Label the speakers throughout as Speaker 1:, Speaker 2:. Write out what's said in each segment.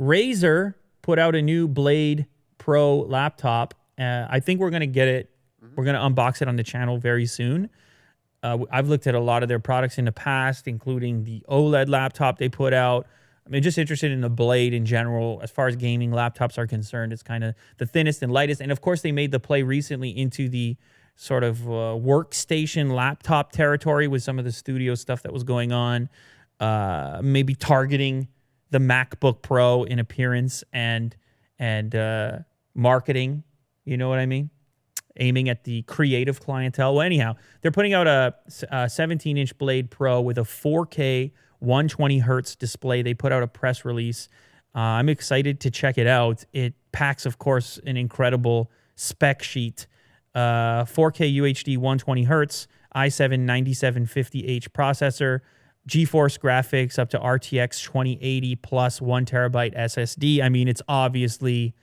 Speaker 1: Razer put out a new Blade Pro laptop. I think we're going to get it. We're going to unbox it on the channel very soon. I've looked at a lot of their products in the past, including the OLED laptop they put out. I mean, just interested in the Blade in general. As far as gaming laptops are concerned, it's kind of the thinnest and lightest. And of course, they made the play recently into the sort of workstation laptop territory with some of the studio stuff that was going on. Maybe targeting the MacBook Pro in appearance and marketing. You know what I mean? Aiming at the creative clientele. Well, anyhow, they're putting out a 17-inch Blade Pro with a 4K 120 hertz display. They put out a press release. I'm excited to check it out. It packs, of course, an incredible spec sheet. 4K UHD 120 hertz, i7-9750H processor, GeForce graphics up to RTX 2080 plus 1 terabyte SSD. I mean, it's obviously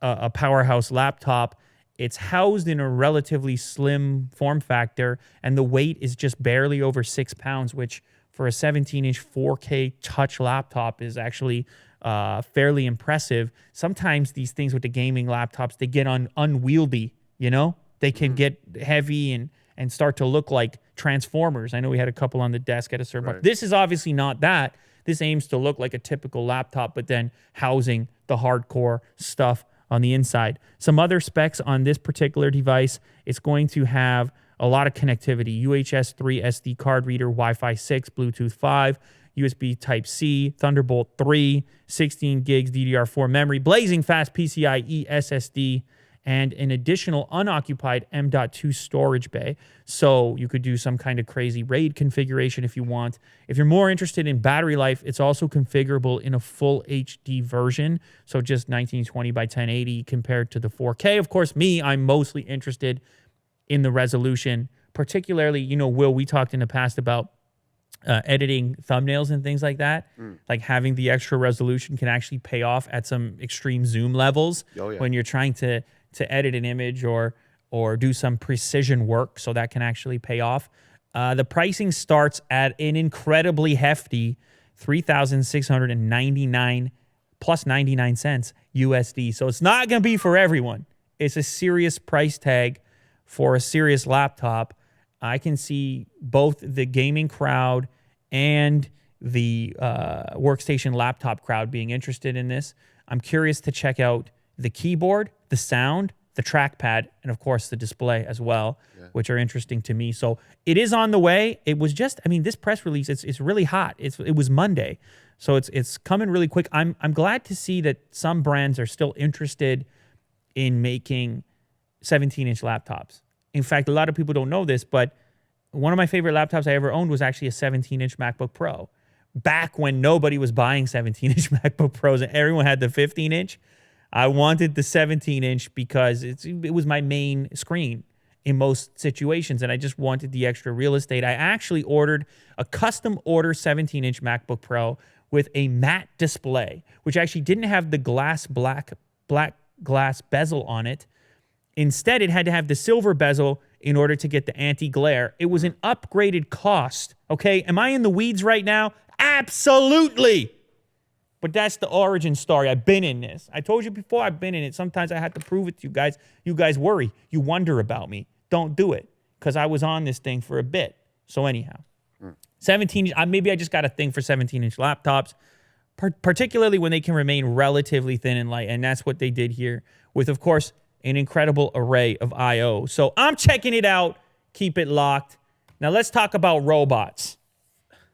Speaker 1: a powerhouse laptop. It's housed in a relatively slim form factor, and the weight is just barely over 6 pounds, which for a 17-inch 4K touch laptop is actually fairly impressive. Sometimes these things with the gaming laptops, they get unwieldy, you know? They can get heavy and start to look like Transformers. I know we had a couple on the desk at a certain point. This is obviously not that. This aims to look like a typical laptop, but then housing the hardcore stuff on the inside. Some other specs on this particular device, it's going to have a lot of connectivity. UHS 3 SD card reader, Wi-Fi 6, Bluetooth 5, USB Type-C, Thunderbolt 3, 16 gigs DDR4 memory, blazing fast PCIe SSD, and an additional unoccupied M.2 storage bay. So you could do some kind of crazy RAID configuration if you want. If you're more interested in battery life, it's also configurable in a full HD version. So just 1920 by 1080 compared to the 4K. Of course, I'm mostly interested in the resolution. Particularly, you know, Will, we talked in the past about editing thumbnails and things like that. Like having the extra resolution can actually pay off at some extreme zoom levels when you're trying to edit an image or do some precision work, so that can actually pay off. The pricing starts at an incredibly hefty $3,699 plus 99 cents USD. So it's not going to be for everyone. It's a serious price tag for a serious laptop. I can see both the gaming crowd and the workstation laptop crowd being interested in this. I'm curious to check out the keyboard, the sound, the trackpad, and of course the display as well, which are interesting to me. So it is on the way. It was just, I mean, this press release, it's really hot. It was Monday, so it's coming really quick. I'm glad to see that some brands are still interested in making 17-inch laptops. In fact, a lot of people don't know this, but one of my favorite laptops I ever owned was actually a 17-inch MacBook Pro. Back when nobody was buying 17-inch MacBook Pros and everyone had the 15-inch, I wanted the 17-inch because it was my main screen in most situations, and I just wanted the extra real estate. I actually ordered a custom order 17-inch MacBook Pro with a matte display, which actually didn't have the black glass bezel on it. Instead, it had to have the silver bezel in order to get the anti-glare. It was an upgraded cost, okay? Am I in the weeds right now? Absolutely. But that's the origin story. I've been in this. I told you before, I've been in it. Sometimes I have to prove it to you guys. You guys worry. You wonder about me. Don't do it, because I was on this thing for a bit. So anyhow, 17, maybe I just got a thing for 17-inch laptops, particularly when they can remain relatively thin and light. And that's what they did here with, of course, an incredible array of I/O. So I'm checking it out. Keep it locked. Now let's talk about robots.